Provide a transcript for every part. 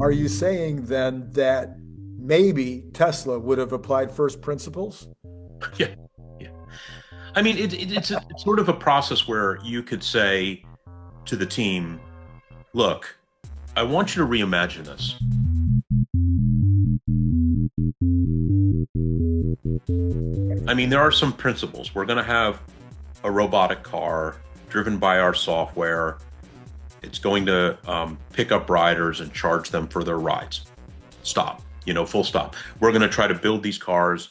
Are you saying then that maybe Tesla would have applied first principles? Yeah, yeah. I mean, it's sort of a process where you could say to the team, "Look, I want you to reimagine this. I mean, there are some principles. We're going to have a robotic car driven by our software. It's going to pick up riders and charge them for their rides. Stop. Full stop. We're going to try to build these cars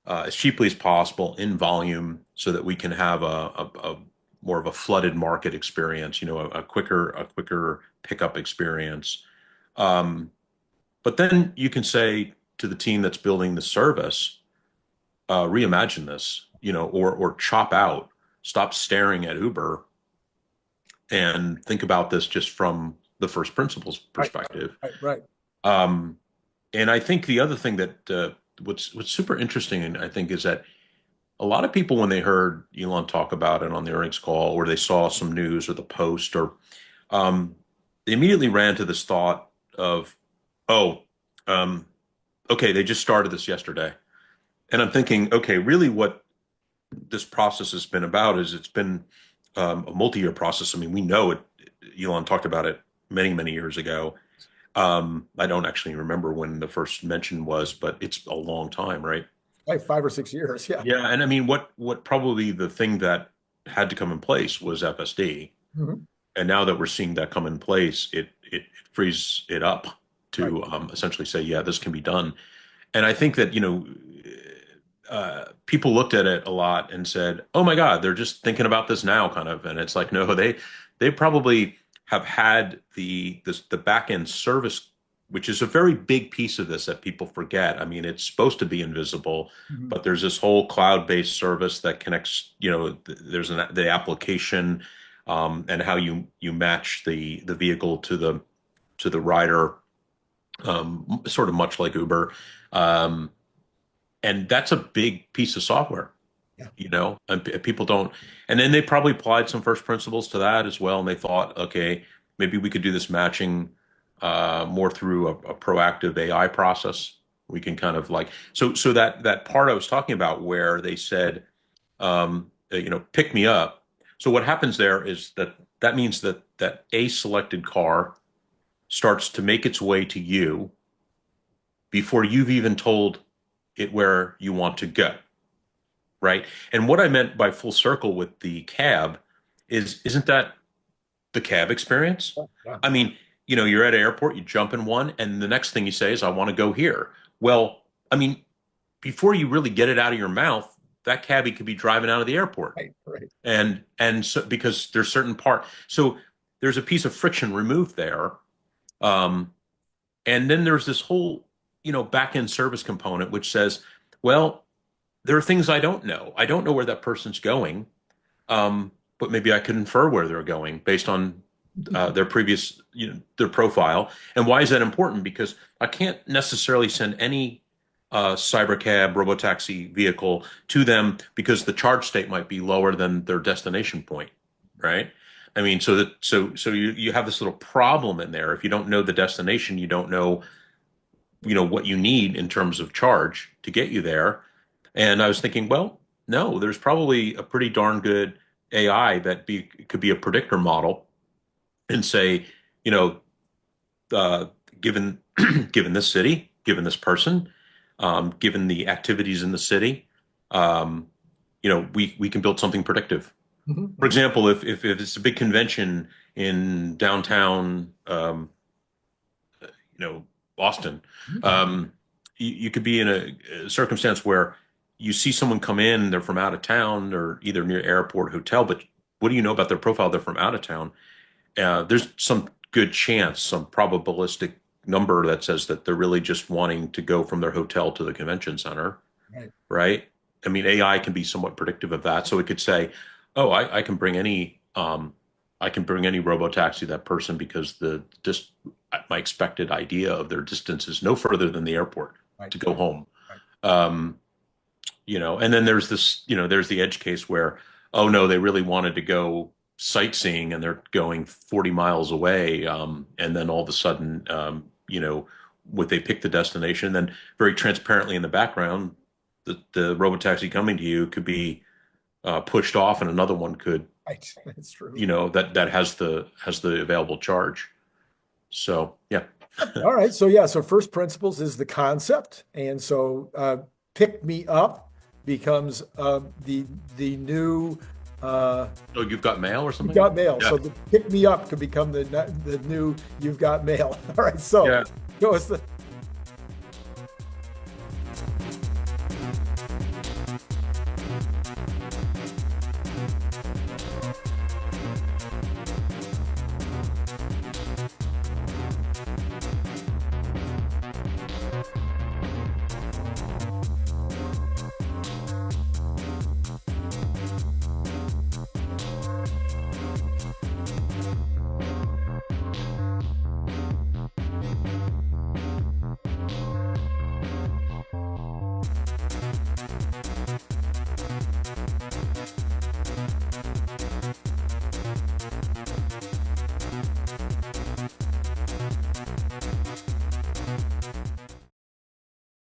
as cheaply as possible in volume so that we can have a more of a flooded market experience, a quicker pickup experience. Um, but then you can say to the team that's building the service, reimagine this, or chop out, stop staring at Uber and think about this just from the first principles Right, perspective. right, right. Um, and I think the other thing that what's super interesting, and I think, is that a lot of people, when they heard Elon talk about it on the earnings call, or they saw some news or the post, or um, they immediately ran to this thought of, oh, um, okay, they just started this yesterday. And I'm thinking, okay, really what this process has been about is it's been a multi-year process. I mean, we know it. Elon talked about it many, many years ago. I don't actually remember when the first mention was, but it's a long time, right? Like 5 or 6 years. Yeah. Yeah, and I mean, what probably the thing that had to come in place was FSD, Mhm. and now that we're seeing that come in place, it frees it up Right. to essentially say, yeah, this can be done. And I think that, people looked at it a lot and said, "Oh my God, they're just thinking about this now," kind of. And it's like, no, they probably have had the back end service, which is a very big piece of this that people forget. I mean, it's supposed to be invisible, Mhm. but there's this whole cloud-based service that connects. There's the application, and how you match the vehicle to the rider, sort of much like Uber. Um, and that's a big piece of software, Yeah. and people don't. And then they probably applied some first principles to that as well, and they thought, okay, maybe we could do this matching more through a proactive AI process. We can kind of like, so that part I was talking about where they said, pick me up. So what happens there is that means that a selected car starts to make its way to you before you've even told it where you want to go, right? And what I meant by full circle with the cab is, isn't that the cab experience? Yeah. I mean, you're at an airport, you jump in one, and the next thing you say is, I want to go here. Well, I mean, before you really get it out of your mouth, that cabbie could be driving out of the airport. Right, right. And so, because there's certain part, so there's a piece of friction removed there. Um, and then there's this whole, back end service component, which says, well, there are things I don't know. I don't know where that person's going, but maybe I could infer where they're going based on their previous, their profile. And why is that important? Because I can't necessarily send any cybercab, robotaxi vehicle to them because the charge state might be lower than their destination point, right? I mean, so you have this little problem in there. If you don't know the destination, you don't know, what you need in terms of charge to get you there. And I was thinking, well, no, there's probably a pretty darn good AI that could be a predictor model and say, you know, uh, given given this city, given this person, given the activities in the city, um, we can build something predictive. Mhm, For mhm. example, if it's a big convention in downtown, Boston, Mhm. um, you could be in a circumstance where you see someone come in, they're from out of town or either near airport, hotel, but what do you know about their profile? They're from out of town. There's some good chance, some probabilistic number that says that they're really just wanting to go from their hotel to the convention center, Right. right? I mean, AI can be somewhat predictive of that. So it could say, oh, I can bring any robotaxi to that person because just my expected idea of their distance is no further than the airport Right, to go home. right. Um, and then there's this, there's the edge case where, oh no, they really wanted to go sightseeing and they're going 40 miles away, and then all of a sudden, would they pick the destination? Then very transparently in the background, the robotaxi coming to you could be pushed off, and another one could, Right. That's true. that has the available charge. So yeah. All right. So first principles is the concept, and so pick me up becomes the new. Oh, you've got mail or something? You've got mail. Yeah. So the pick me up could become the new you've got mail. All right. So Yeah. go with the.